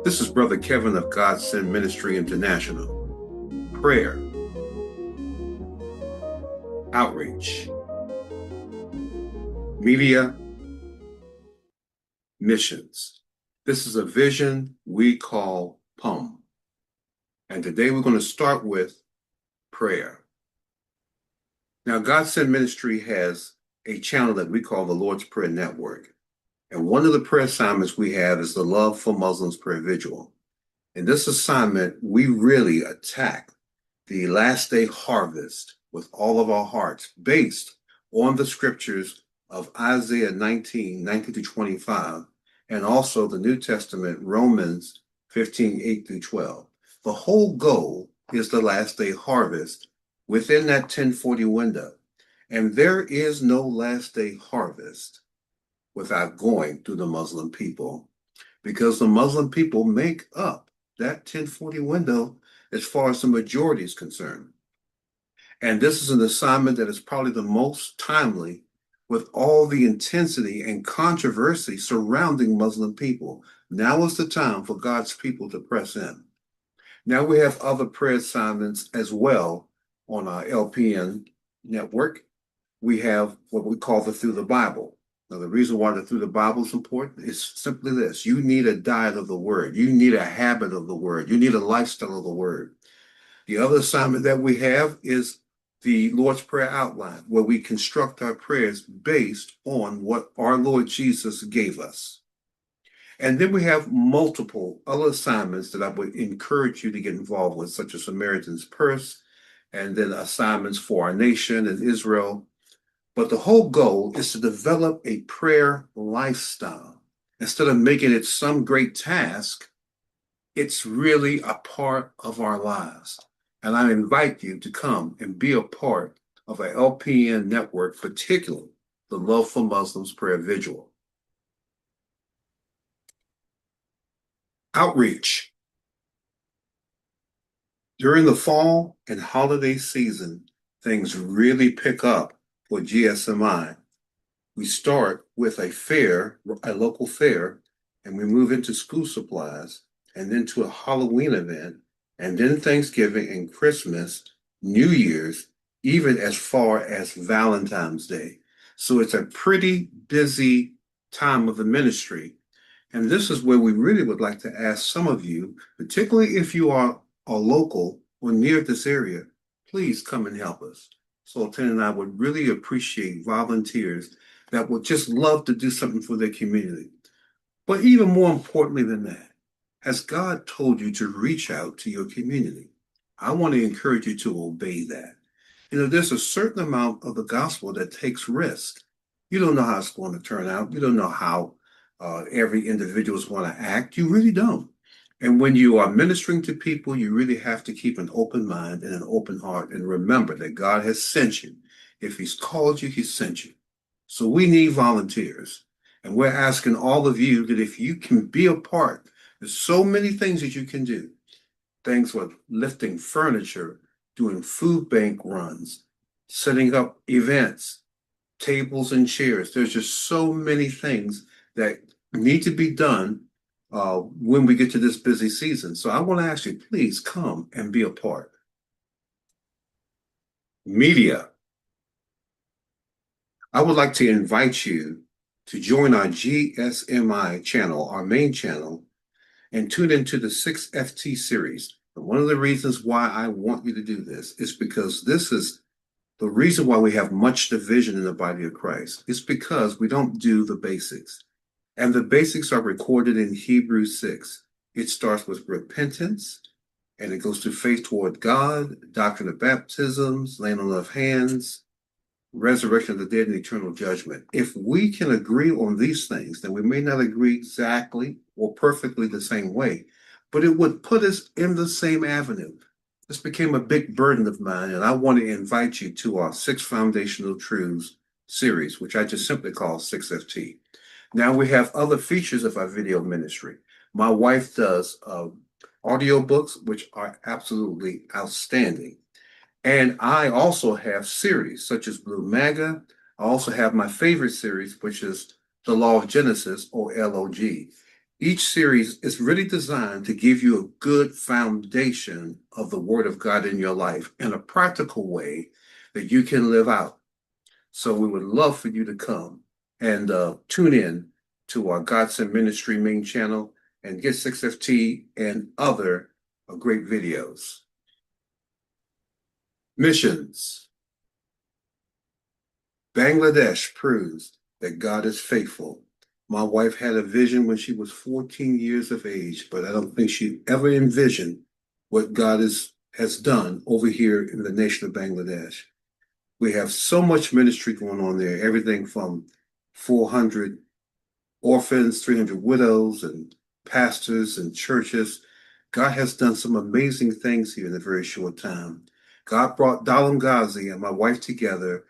This is Brother Kevin of God Send Ministry International. Prayer, outreach, media, missions. This is a vision we call PUM. And today we're going to start with prayer. Now, God Send Ministry has a channel that we call the Lord's Prayer Network. And one of the prayer assignments we have is the Love for Muslims Prayer Vigil. In this assignment, we really attack the last day harvest with all of our hearts, based on the scriptures of Isaiah 19:19-25, and also the New Testament, Romans 15:8-12. The whole goal is the last day harvest within that 1040 window. And there is no last day harvest without going through the Muslim people, because the Muslim people make up that 1040 window as far as the majority is concerned. And this is an assignment that is probably the most timely with all the intensity and controversy surrounding Muslim people. Now is the time for God's people to press in. Now we have other prayer assignments as well on our LPN network. We have what we call the Through the Bible. Now, the reason why the Through the Bible is important is simply this. You need a diet of the Word. You need a habit of the Word. You need a lifestyle of the Word. The other assignment that we have is the Lord's Prayer Outline, where we construct our prayers based on what our Lord Jesus gave us. And then we have multiple other assignments that I would encourage you to get involved with, such as Samaritan's Purse, and then assignments for our nation and Israel. But the whole goal is to develop a prayer lifestyle. Instead of making it some great task, it's really a part of our lives. And I invite you to come and be a part of our LPN network, particularly the Love for Muslims Prayer Vigil. Outreach. During the fall and holiday season, things really pick up for GSMI. We start with a fair, a local fair, and we move into school supplies, and then to a Halloween event, and then Thanksgiving and Christmas, New Year's, even as far as Valentine's Day. So it's a pretty busy time of the ministry. And this is where we really would like to ask some of you, particularly if you are a local or near this area, please come and help us. Sultan and I would really appreciate volunteers that would just love to do something for their community. But even more importantly than that, has God told you to reach out to your community? I want to encourage you to obey that. You know, there's a certain amount of the gospel that takes risk. You don't know how it's going to turn out. You don't know how every individual is going to act. You really don't. And when you are ministering to people, you really have to keep an open mind and an open heart, and remember that God has sent you. If He's called you, He's sent you. So we need volunteers. And we're asking all of you that if you can be a part, there's so many things that you can do. Things like lifting furniture, doing food bank runs, setting up events, tables and chairs. There's just so many things that need to be done when we get to this busy season. So I want to ask you, please come and be a part. Media. I would like to invite you to join our GSMI channel, our main channel, and tune into the 6FT series. And one of the reasons why I want you to do this is because this is the reason why we have much division in the body of Christ. It's because we don't do the basics. And the basics are recorded in Hebrews 6. It starts with repentance, and it goes to faith toward God, doctrine of baptisms, laying on of hands, resurrection of the dead, and eternal judgment. If we can agree on these things, then we may not agree exactly or perfectly the same way, but it would put us in the same avenue. This became a big burden of mine, and I want to invite you to our 6 Foundational Truths series, which I just simply call 6FT. Now we have other features of our video ministry. My wife does audiobooks, which are absolutely outstanding. And I also have series such as Blue Maga. I also have my favorite series, which is The Law of Genesis, or LOG. Each series is really designed to give you a good foundation of the Word of God in your life in a practical way that you can live out. So we would love for you to come and tune in to our Godson Ministry main channel and get 6FT and other great videos. Missions. Bangladesh proves that God is faithful. My wife had a vision when she was 14 years of age, but I don't think she ever envisioned what God has done over here in the nation of Bangladesh. We have so much ministry going on there, everything from 400 orphans, 300 widows, and pastors and churches. God has done some amazing things here in a very short time. God brought Dalam Ghazi and my wife together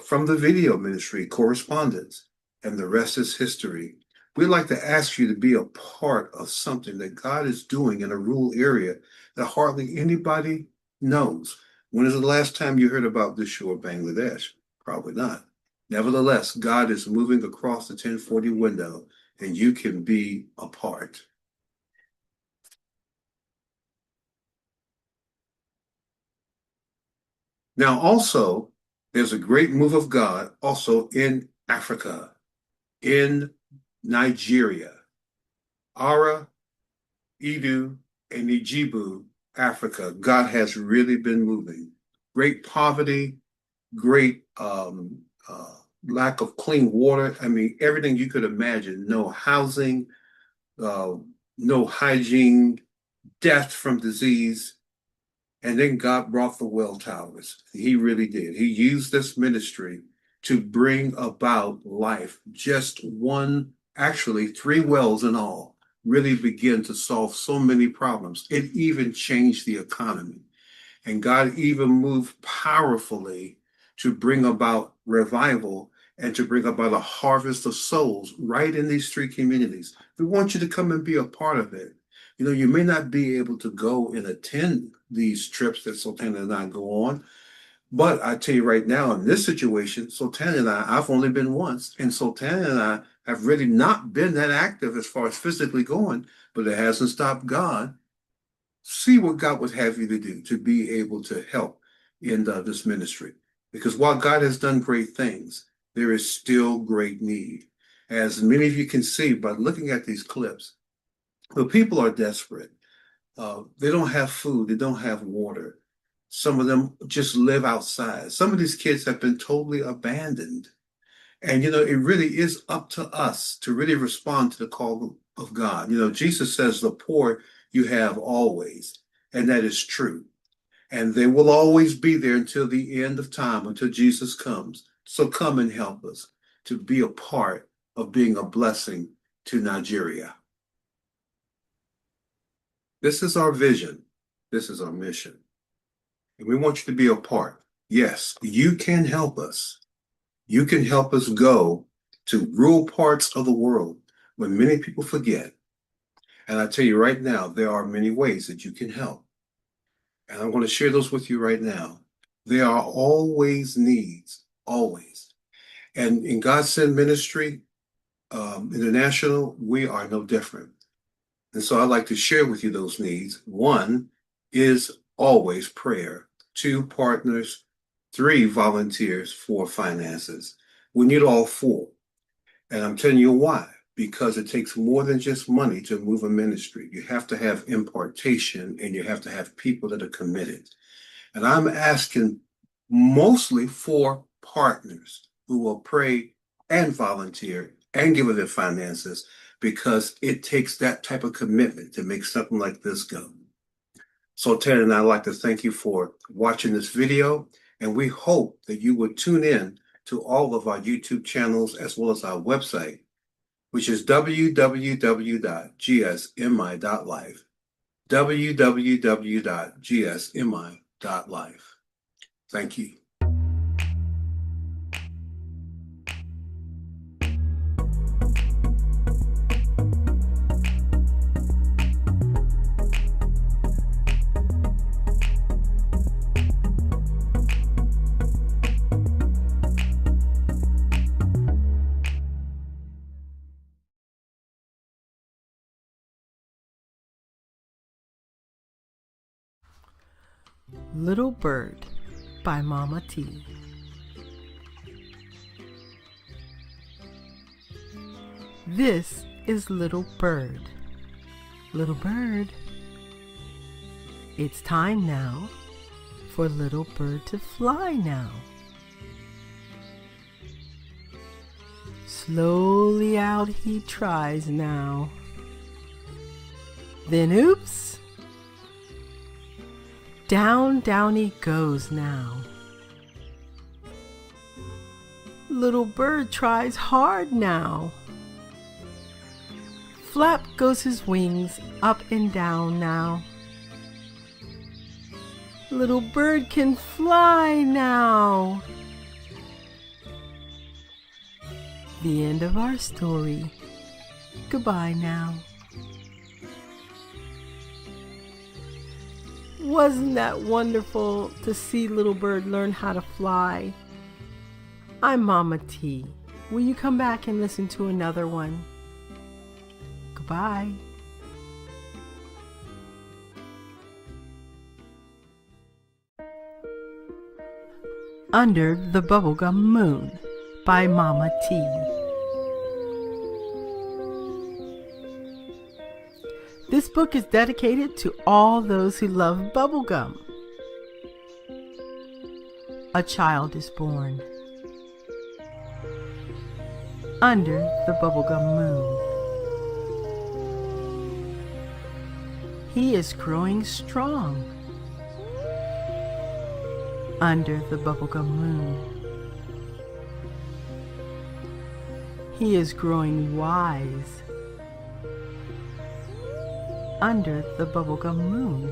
from the video ministry, correspondence, and the rest is history. We'd like to ask you to be a part of something that God is doing in a rural area that hardly anybody knows. When is the last time you heard about this shore of Bangladesh? Probably not. Nevertheless, God is moving across the 1040 window, and you can be a part. Now, also, there's a great move of God also in Africa, in Nigeria, Ara, Edu, and Ijibu, Africa. God has really been moving. Great poverty, great lack of clean water. I mean, everything you could imagine. No housing, no hygiene, death from disease. And then God brought the well towers. He really did. He used this ministry to bring about life. Just one, actually, 3 wells in all, really begin to solve so many problems. It even changed the economy. And God even moved powerfully to bring about revival and to bring about a harvest of souls right in these 3 communities. We want you to come and be a part of it. You know, you may not be able to go and attend these trips that Sultana and I go on, but I tell you right now, in this situation, Sultana and I've only been once, and Sultana and I have really not been that active as far as physically going, but it hasn't stopped God. See what God would have you to do to be able to help in this ministry. Because while God has done great things, there is still great need. As many of you can see by looking at these clips, the people are desperate. They don't have food. They don't have water. Some of them just live outside. Some of these kids have been totally abandoned. And, you know, it really is up to us to really respond to the call of God. You know, Jesus says the poor you have always, and that is true. And they will always be there until the end of time, until Jesus comes. So come and help us to be a part of being a blessing to Nigeria. This is our vision. This is our mission. And we want you to be a part. Yes, you can help us. You can help us go to rural parts of the world when many people forget. And I tell you right now, there are many ways that you can help. And I want to share those with you right now. There are always needs, always. And in God Send Ministry International, we are no different. And so I'd like to share with you those needs. 1 is always prayer. 2, partners. 3, volunteers. 4, finances. We need all 4. And I'm telling you why. Because it takes more than just money to move a ministry. You have to have impartation and you have to have people that are committed. And I'm asking mostly for partners who will pray and volunteer and give of their finances, because it takes that type of commitment to make something like this go. So Ted and I'd like to thank you for watching this video, and we hope that you will tune in to all of our YouTube channels as well as our website, which is www.gsmi.life, www.gsmi.life. Thank you. Little Bird by MamaT. This is Little Bird. Little bird, it's time now for Little Bird to fly now. Slowly out he tries now. Then oops! Down, down he goes now. Little bird tries hard now. Flap goes his wings up and down now. Little bird can fly now. The end of our story. Goodbye now. Wasn't that wonderful to see Little Bird learn how to fly? I'm MamaT. Will you come back and listen to another one? Goodbye. Under the Bubblegum Moon by MamaT. This book is dedicated to all those who love bubblegum. A child is born under the bubblegum moon. He is growing strong under the bubblegum moon. He is growing wise under the bubblegum moon.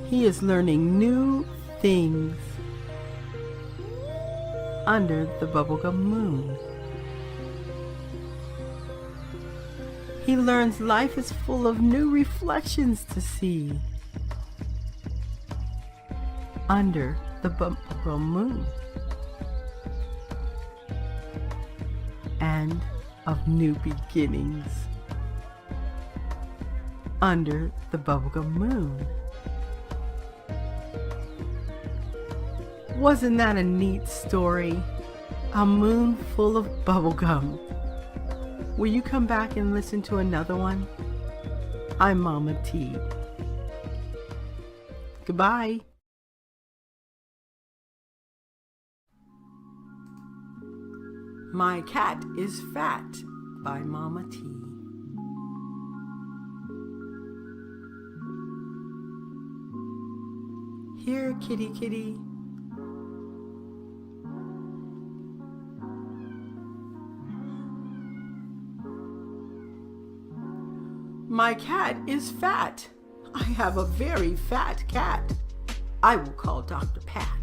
He is learning new things under the bubblegum moon. He learns life is full of new reflections to see under the bubblegum moon, and of new beginnings under the bubblegum moon. Wasn't that a neat story? A moon full of bubblegum. Will you come back and listen to another one? I'm MamaT. Goodbye. My Cat is Fat by MamaT. Here, kitty, kitty. My cat is fat. I have a very fat cat. I will call Dr. Pat.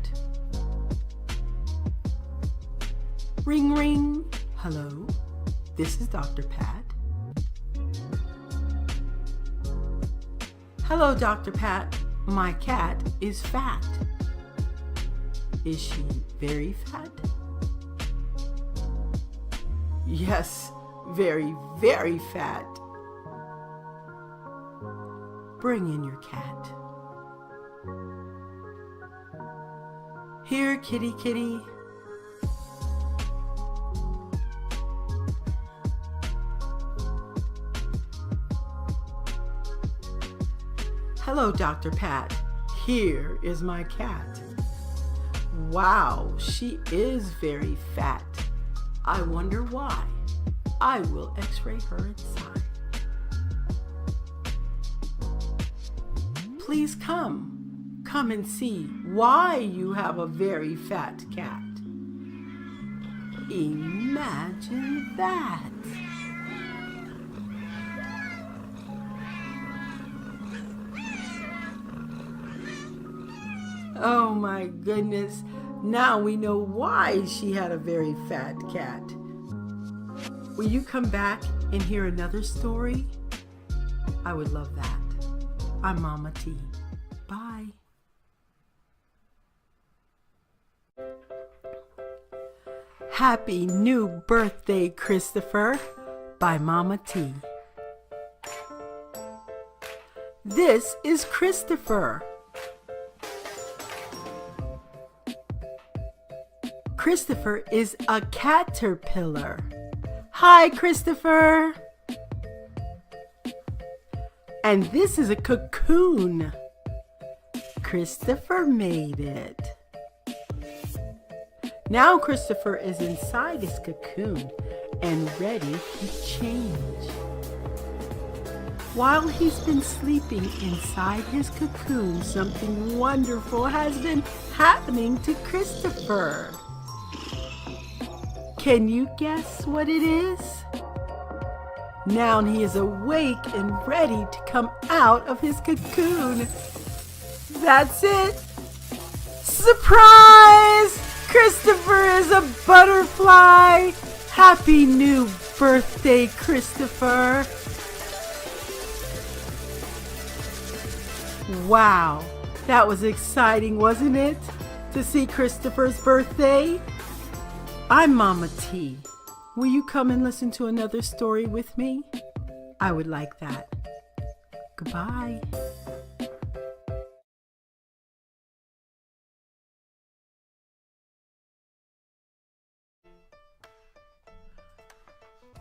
Ring, ring. Hello, this is Dr. Pat. Hello, Dr. Pat. My cat is fat. Is she very fat? Yes, very, very fat. Bring in your cat. Here, kitty, kitty. Hello, Dr. Pat. Here is my cat. Wow, she is very fat. I wonder why. I will x-ray her inside. Please come. Come and see why you have a very fat cat. Imagine that. Oh my goodness, now we know why she had a very fat cat. Will you come back and hear another story? I would love that. I'm MamaT. Bye. Happy new birthday, Christopher, by MamaT. This is Christopher. Christopher is a caterpillar. Hi, Christopher. And this is a cocoon. Christopher made it. Now Christopher is inside his cocoon and ready to change. While he's been sleeping inside his cocoon, something wonderful has been happening to Christopher. Can you guess what it is? Now he is awake and ready to come out of his cocoon. That's it! Surprise! Christopher is a butterfly! Happy new birthday, Christopher! Wow, that was exciting, wasn't it? To see Christopher's birthday? I'm Mama T. Will you come and listen to another story with me? I would like that. Goodbye.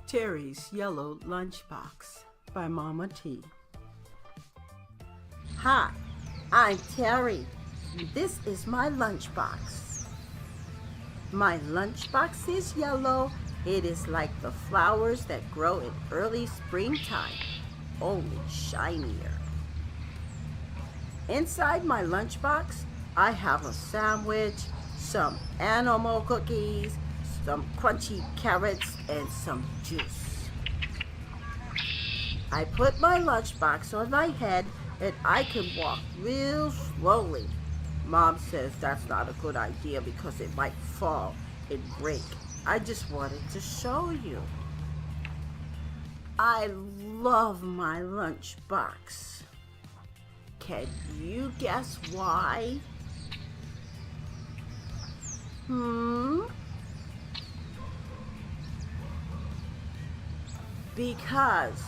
Terry's Yellow Lunchbox by Mama T. Hi, I'm Terry. This is my lunchbox. My lunchbox is yellow. It is like the flowers that grow in early springtime, only shinier. Inside my lunchbox, I have a sandwich, some animal cookies, some crunchy carrots, and some juice. I put my lunchbox on my head and I can walk real slowly. Mom says that's not a good idea because it might fall and break. I just wanted to show you. I love my lunchbox. Can you guess why? Because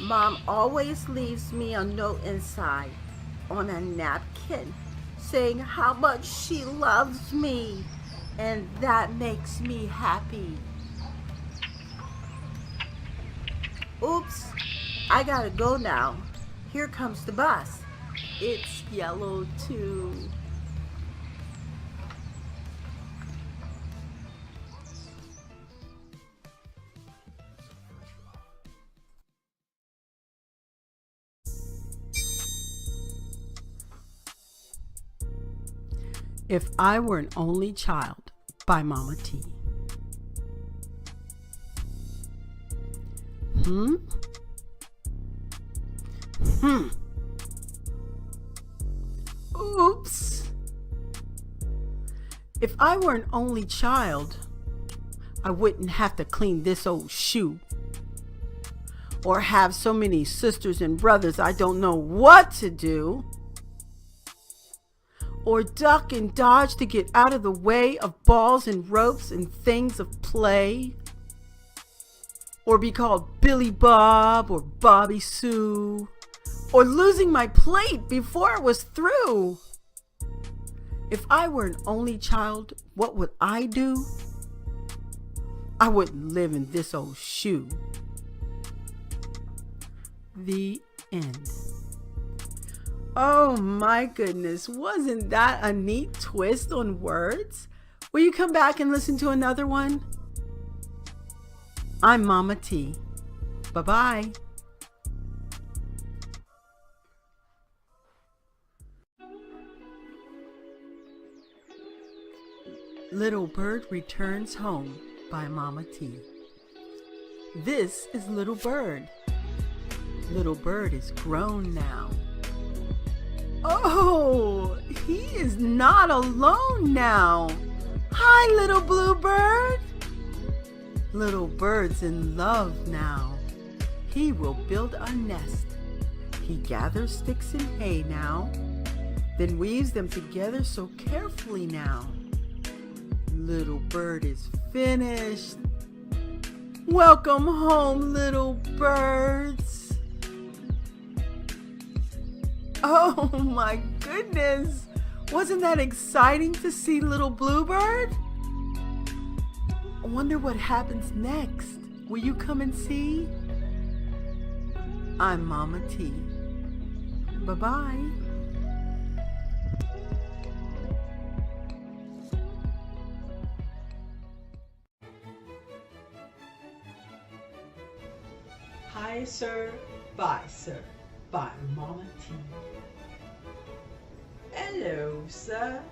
Mom always leaves me a note inside on a napkin saying how much she loves me, and that makes me happy. Oops, I gotta go now. Here comes the bus. It's yellow too. If I Were an Only Child by Mama T. Oops. If I were an only child, I wouldn't have to clean this old shoe. Or have so many sisters and brothers I don't know what to do. Or duck and dodge to get out of the way of balls and ropes and things of play. Or be called Billy Bob or Bobby Sue. Or losing my plate before it was through. If I were an only child, what would I do? I wouldn't live in this old shoe. The end. Oh my goodness, wasn't that a neat twist on words? Will you come back and listen to another one? I'm Mama T. Bye-bye. Little Bird Returns Home by Mama T. This is Little Bird. Little Bird is grown now. Oh, he is not alone now. Hi, little blue bird. Little bird's in love now. He will build a nest. He gathers sticks and hay now, then weaves them together so carefully now. Little bird is finished. Welcome home, little birds. Oh my goodness! Wasn't that exciting to see little Bluebird? I wonder what happens next. Will you come and see? I'm Mama T. Bye-bye. Hi, sir. Bye, sir. Bye, Mama T. Hello, sir.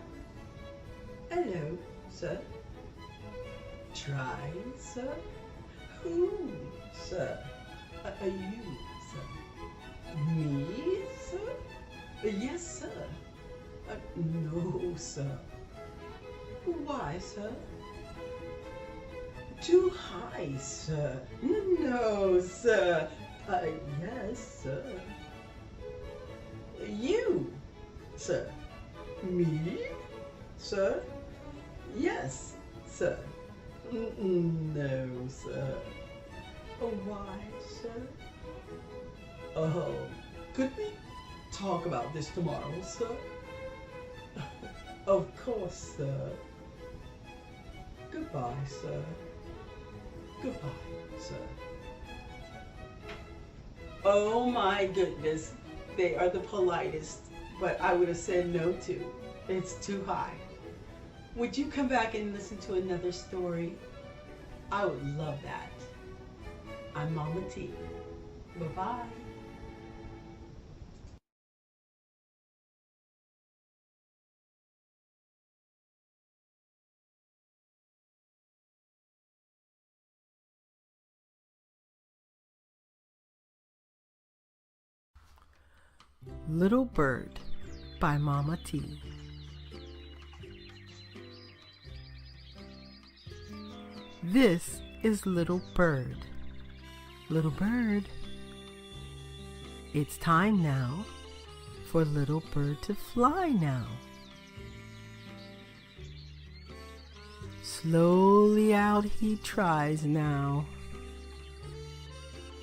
Hello, sir. Try, sir. Who, sir? Are you, sir? Me, sir? Yes, sir. No, sir. Why, sir? Too high, sir. No, sir. Yes, sir. You, sir. Me, sir. Yes, sir. No, sir. Why, sir? Oh, could we talk about this tomorrow, sir? Of course, sir. Goodbye, sir. Goodbye, sir. Oh my goodness, they are the politest, but I would have said no to. It's too high. Would you come back and listen to another story? I would love that. I'm Mama T. Bye-bye. Little Bird by Mama T. This is Little Bird. Little Bird, it's time now for Little Bird to fly now. Slowly out he tries now.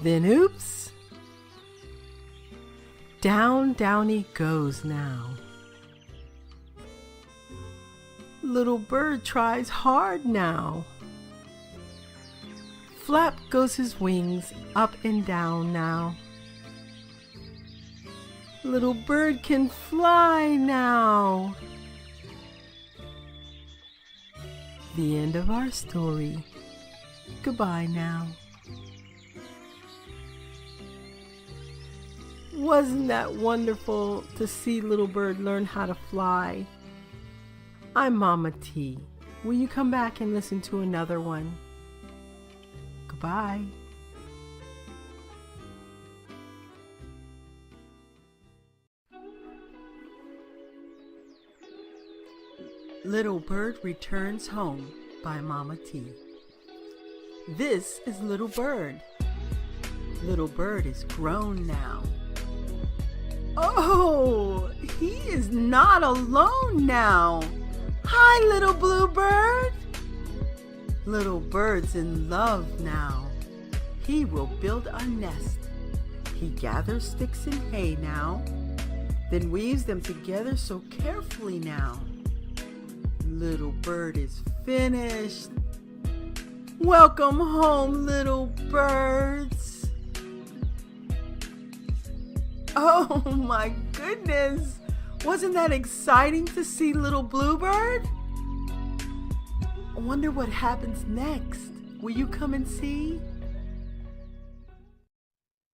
Then oops! Down, down he goes now. Little Bird tries hard now. Flap goes his wings up and down now. Little Bird can fly now. The end of our story. Goodbye now. Wasn't that wonderful to see Little Bird learn how to fly? I'm Mama T. Will you come back and listen to another one? Goodbye. Little Bird Returns Home by Mama T. This is Little Bird. Little Bird is grown now. Oh, he is not alone now. Hi, little Bluebird. Little Bird's in love now. He will build a nest. He gathers sticks and hay now, then weaves them together so carefully now. Little Bird is finished. Welcome home, little birds. Oh my goodness! Wasn't that exciting to see little Bluebird? I wonder what happens next. Will you come and see?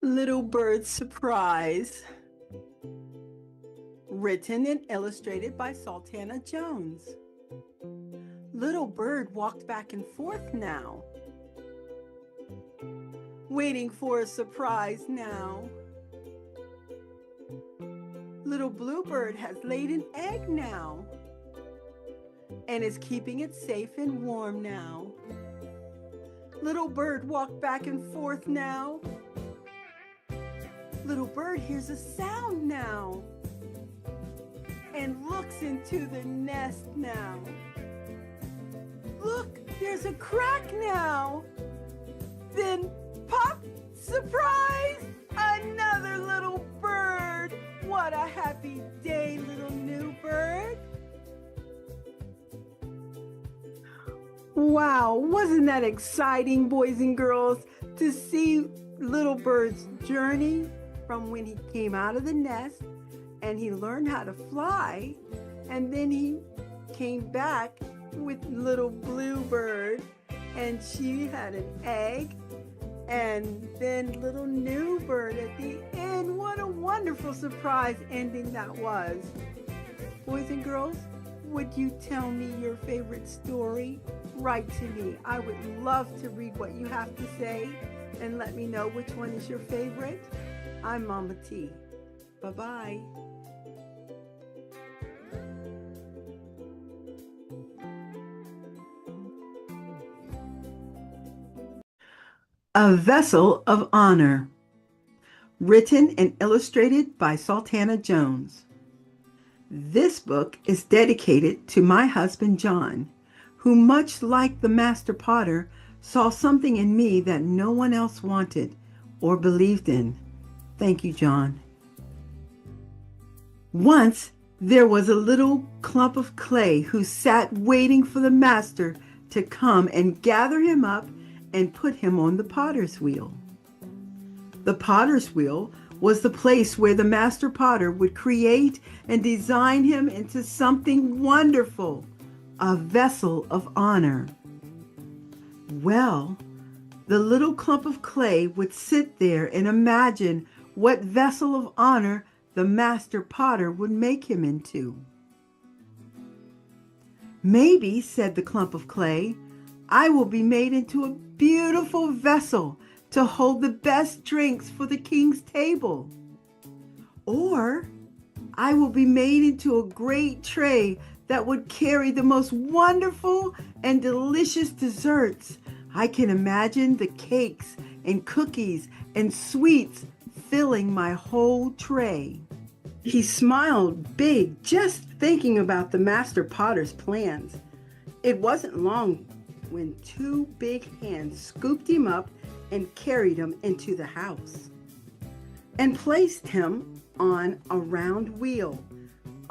Little Bird's Surprise. Written and illustrated by Sultana Jones. Little Bird walked back and forth now, waiting for a surprise now. Little Bluebird has laid an egg now and is keeping it safe and warm now. Little Bird walked back and forth now. Little Bird hears a sound now and looks into the nest now. Look, there's a crack now. Then pop, surprise, another little bird. What a happy Wow, wasn't that exciting, boys and girls, to see little bird's journey from when he came out of the nest and he learned how to fly, and then he came back with little bluebird, and she had an egg, and then little new bird at the end. What a wonderful surprise ending that was. Boys and girls, would you tell me your favorite story? Write to me. I would love to read what you have to say and let me know which one is your favorite. I'm Mama T. Bye-bye. A Vessel of Honor. Written and illustrated by Sultana Jones. This book is dedicated to my husband John, who, much like the master potter, saw something in me that no one else wanted or believed in. Thank you, John. Once there was a little clump of clay who sat waiting for the master to come and gather him up and put him on the potter's wheel. The potter's wheel was the place where the master potter would create and design him into something wonderful, a vessel of honor. Well, the little clump of clay would sit there and imagine what vessel of honor the master potter would make him into. Maybe, said the clump of clay, I will be made into a beautiful vessel to hold the best drinks for the king's table. Or I will be made into a great tray that would carry the most wonderful and delicious desserts. I can imagine the cakes and cookies and sweets filling my whole tray. He smiled big just thinking about the master potter's plans. It wasn't long when two big hands scooped him up and carried him into the house and placed him on a round wheel.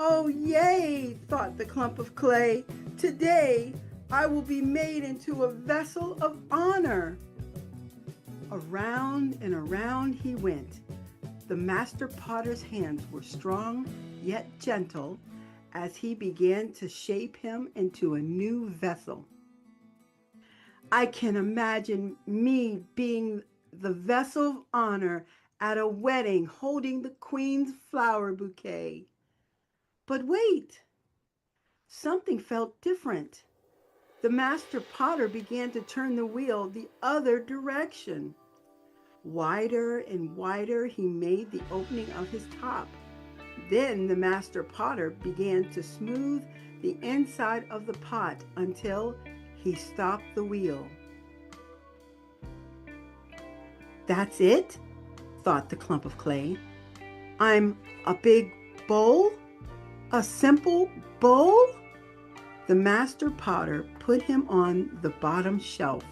Oh, yay, thought the clump of clay. Today I will be made into a vessel of honor. Around and around he went. The master potter's hands were strong yet gentle as he began to shape him into a new vessel. I can imagine me being the vessel of honor at a wedding holding the queen's flower bouquet. But wait, something felt different. The master potter began to turn the wheel the other direction. Wider and wider he made the opening of his top. Then the master potter began to smooth the inside of the pot until he stopped the wheel. That's it, thought the clump of clay. I'm a big bowl? A simple bowl? The master potter put him on the bottom shelf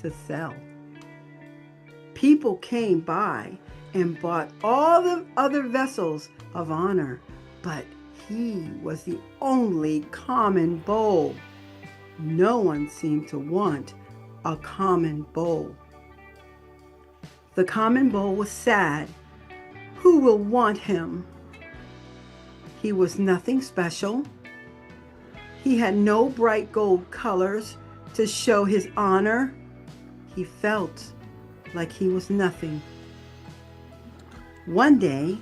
to sell. People came by and bought all the other vessels of honor, but he was the only common bowl. No one seemed to want a common bowl. The common bowl was sad. Who will want him? He was nothing special. He had no bright gold colors to show his honor. He felt like he was nothing. One day,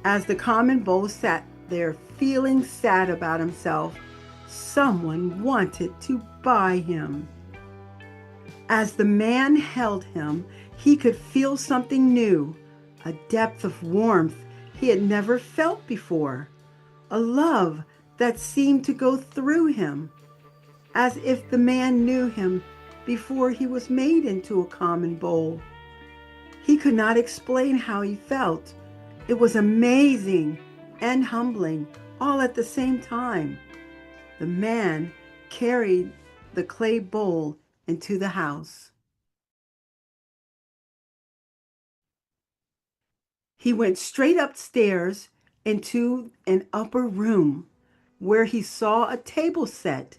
as the common bowl sat there feeling sad about himself, someone wanted to buy him. As the man held him, he could feel something new, a depth of warmth he had never felt before, a love that seemed to go through him, as if the man knew him before he was made into a common bowl. He could not explain how he felt. It was amazing and humbling all at the same time. The man carried the clay bowl into the house. He went straight upstairs into an upper room where he saw a table set.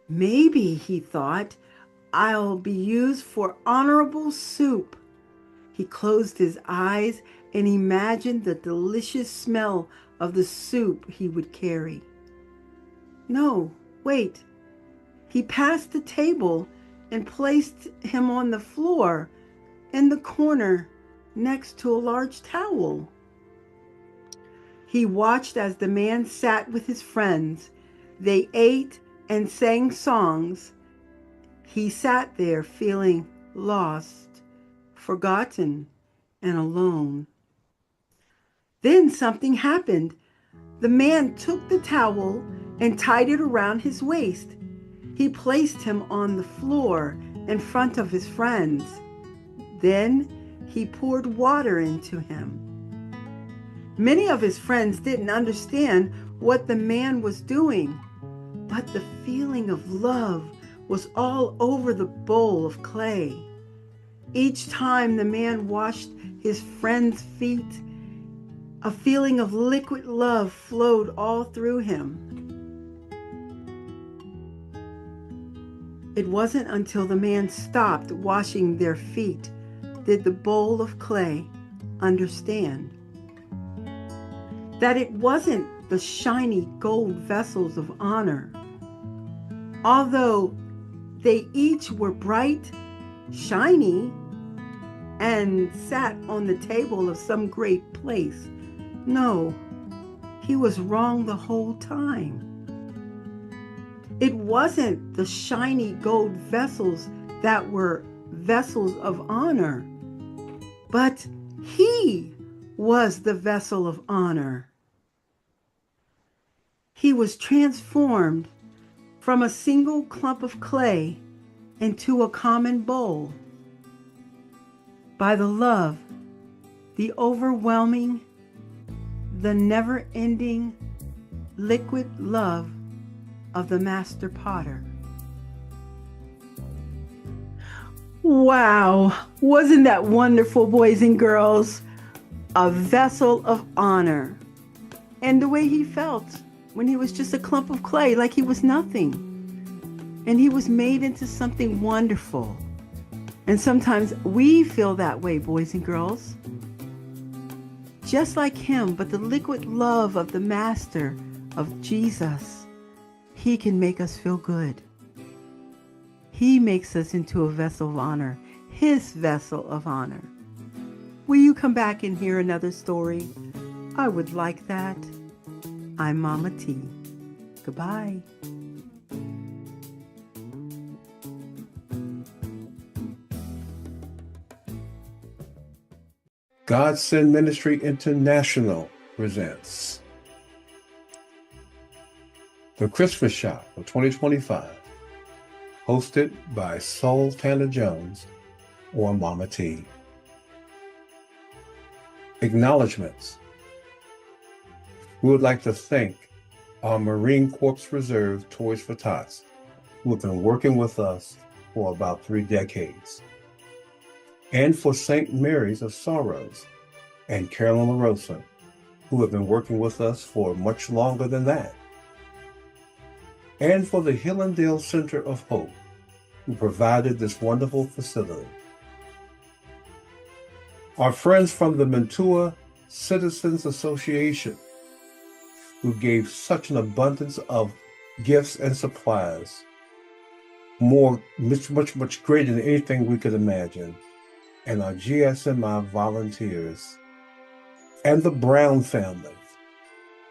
Maybe, he thought, I'll be used for honorable soup. He closed his eyes and imagined the delicious smell of the soup he would carry. No, wait. He passed the table and placed him on the floor in the corner next to a large towel. He watched as the man sat with his friends. They ate and sang songs. He sat there feeling lost, forgotten, and alone. Then something happened. The man took the towel and tied it around his waist. He placed him on the floor in front of his friends. Then he poured water into him. Many of his friends didn't understand what the man was doing, but the feeling of love was all over the bowl of clay. Each time the man washed his friend's feet, a feeling of liquid love flowed all through him. It wasn't until the man stopped washing their feet did the bowl of clay understand that it wasn't the shiny gold vessels of honor. Although they each were bright, shiny, and sat on the table of some great place. No, he was wrong the whole time. It wasn't the shiny gold vessels that were vessels of honor, but he was the vessel of honor. He was transformed from a single clump of clay into a common bowl by the love, the overwhelming, the never-ending liquid love of the master potter. Wow, wasn't that wonderful, boys and girls? A vessel of honor. And the way he felt when he was just a clump of clay, like he was nothing. And he was made into something wonderful. And sometimes we feel that way, boys and girls. Just like him, but the liquid love of the Master, of Jesus, he can make us feel good. He makes us into a vessel of honor, his vessel of honor. Will you come back and hear another story? I would like that. I'm Mama T. Goodbye. God Send Ministry International presents The Christmas Shop of 2025, hosted by Soul Tanner Jones on Mama T. Acknowledgements. We would like to thank our Marine Corps Reserve Toys for Tots, who have been working with us for about 3 decades, and for St. Mary's of Sorrows and Carolyn LaRosa, who have been working with us for much longer than that, and for the Hillendale Center of Hope, who provided this wonderful facility. Our friends from the Mantua Citizens Association, who gave such an abundance of gifts and supplies, much greater than anything we could imagine, and our GSMI volunteers, and the Brown family.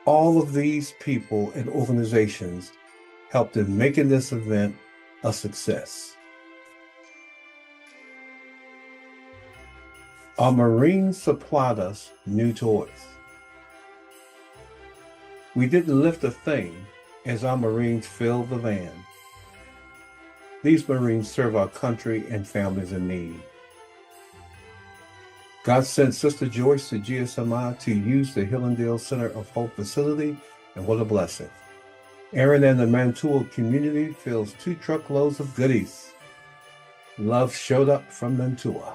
All of these people and organizations helped in making this event a success. Our Marines supplied us new toys. We didn't lift a thing as our Marines filled the van. These Marines serve our country and families in need. God sent Sister Joyce to GSMI to use the Hillendale Center of Hope facility, and what a blessing. Aaron and the Mantua community fills 2 truckloads of goodies. Love showed up from Mantua.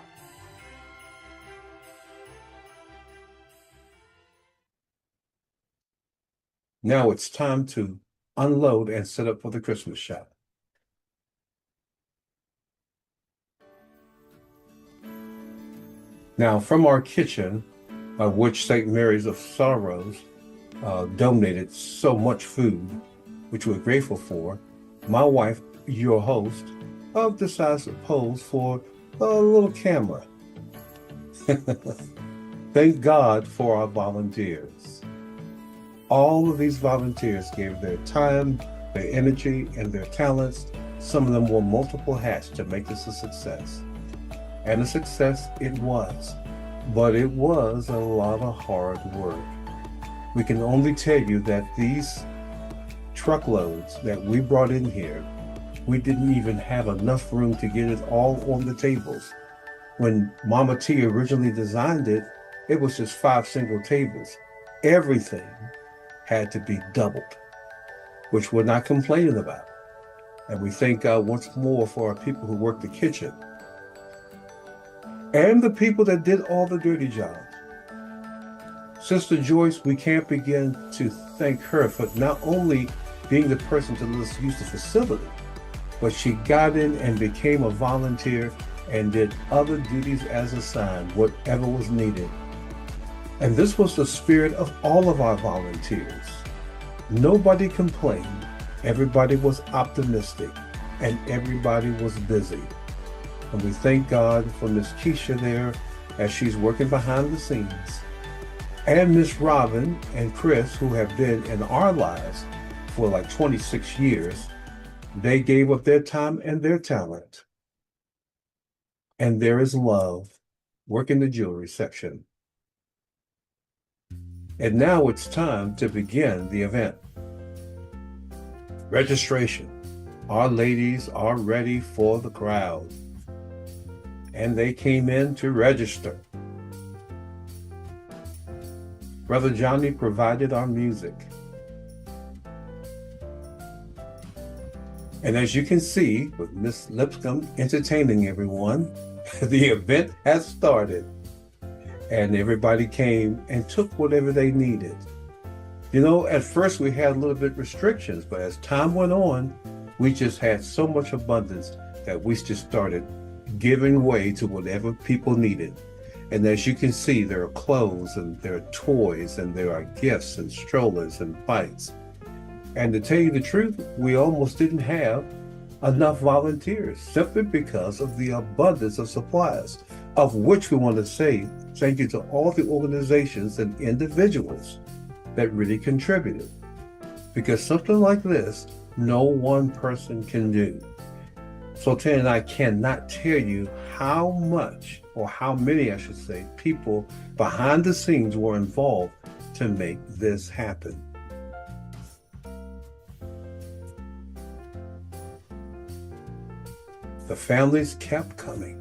Now it's time to unload and set up for the Christmas shop. Now, from our kitchen, which St. Mary's of Sorrows donated so much food, which we're grateful for, my wife, your host, decides to pose for a little camera. Thank God for our volunteers. All of these volunteers gave their time, their energy, and their talents. Some of them wore multiple hats to make this a success. And a success it was. But it was a lot of hard work. We can only tell you that these truckloads that we brought in here, we didn't even have enough room to get it all on the tables. When Mama T originally designed it, it was just 5 single tables. Everything had to be doubled, which we're not complaining about. And we thank God once more for our people who work the kitchen and the people that did all the dirty jobs. Sister Joyce, we can't begin to thank her for not only being the person to let us use the facility, but she got in and became a volunteer and did other duties as assigned, whatever was needed. And this was the spirit of all of our volunteers. Nobody complained. Everybody was optimistic and everybody was busy. And we thank God for Miss Keisha there as she's working behind the scenes. And Miss Robin and Chris, who have been in our lives for like 26 years, they gave up their time and their talent. And there is love working the jewelry section. And now it's time to begin the event. Registration. Our ladies are ready for the crowd. And they came in to register. Brother Johnny provided our music. And as you can see, with Miss Lipscomb entertaining everyone, the event has started. And everybody came and took whatever they needed. You know, at first we had a little bit restrictions, but as time went on, we just had so much abundance that we just started giving way to whatever people needed. And as you can see, there are clothes and there are toys and there are gifts and strollers and bikes. And to tell you the truth, we almost didn't have enough volunteers simply because of the abundance of supplies, of which we want to say thank you to all the organizations and individuals that really contributed. Because something like this, no one person can do. Sultan and I cannot tell you how much, or how many I should say, people behind the scenes were involved to make this happen. The families kept coming.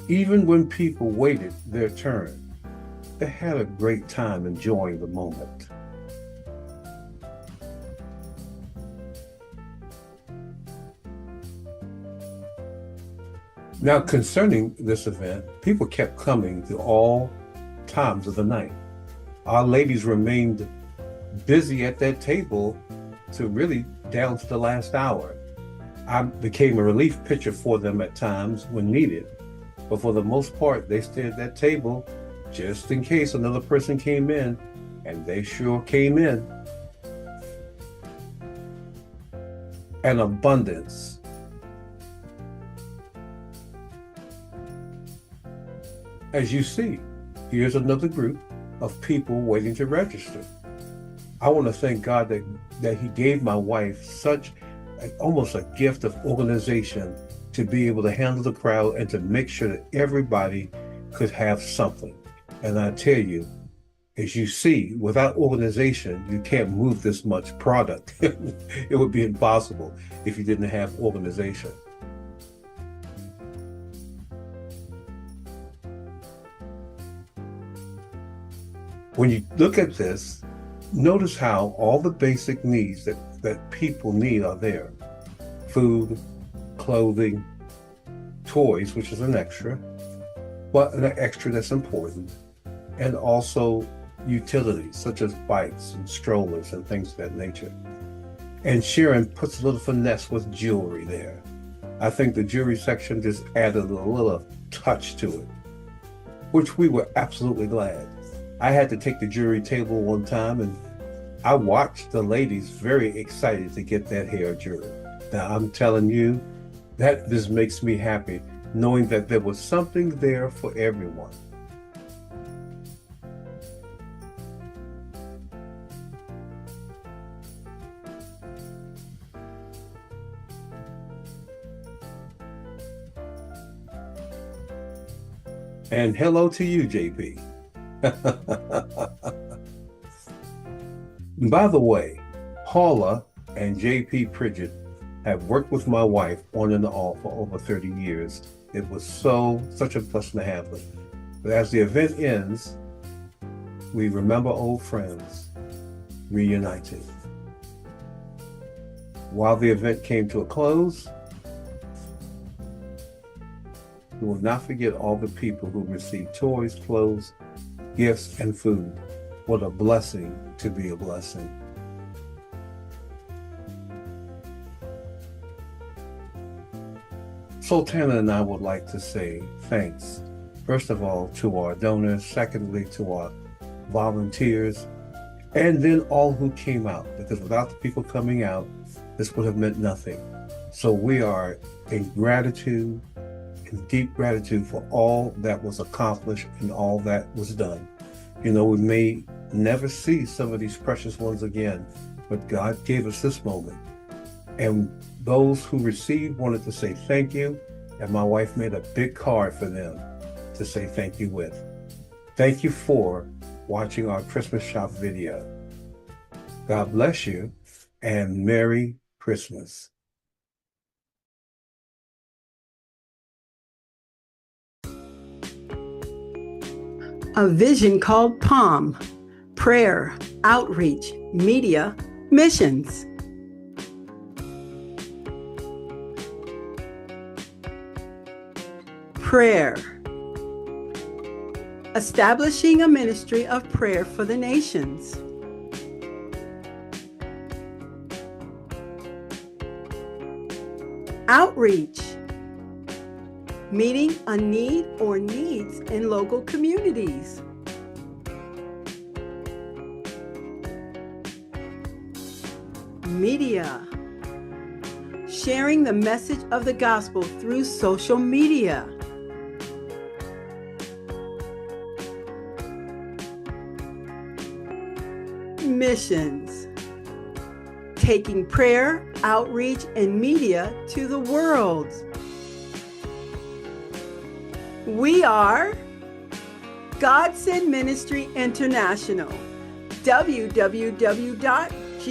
Even when people waited their turn, they had a great time enjoying the moment. Now, concerning this event, people kept coming to all times of the night. Our ladies remained busy at that table to really down to the last hour. I became a relief pitcher for them at times when needed, but for the most part, they stayed at that table just in case another person came in, and they sure came in. An abundance. As you see, here's another group of people waiting to register. I want to thank God that He gave my wife such almost a gift of organization to be able to handle the crowd and to make sure that everybody could have something. And I tell you, as you see, without organization, you can't move this much product. It would be impossible if you didn't have organization. When you look at this, notice how all the basic needs that people need are there. Food, clothing, toys, which is an extra, but an extra that's important, and also utilities such as bikes and strollers and things of that nature. And Sharon puts a little finesse with jewelry there. I think the jury section just added a little touch to it, which we were absolutely glad. I had to take the jury table one time, and I watched the ladies very excited to get that hair jury. Now, I'm telling you, that just makes me happy, knowing that there was something there for everyone. And hello to you, JP. By the way, Paula and JP Pridgett have worked with my wife on and off for over 30 years. It was such a blessing to have them. But as the event ends, we remember old friends reunited. While the event came to a close, we will not forget all the people who received toys, clothes, gifts, and food. What a blessing to be a blessing. Sultana and I would like to say thanks, first of all, to our donors, secondly, to our volunteers, and then all who came out, because without the people coming out, this would have meant nothing. So we are in gratitude, in deep gratitude for all that was accomplished and all that was done. You know, we may never see some of these precious ones again, but God gave us this moment. And those who received wanted to say thank you, and my wife made a big card for them to say thank you with. Thank you for watching our Christmas shop video. God bless you, and Merry Christmas. A vision called POM, prayer, outreach, media, missions. Prayer. Establishing a ministry of prayer for the nations. Outreach. Meeting a need or needs in local communities. Media. Sharing the message of the gospel through social media. Missions. Taking prayer, outreach, and media to the world. We are God Send Ministry International. www.GodSendMinistry.com.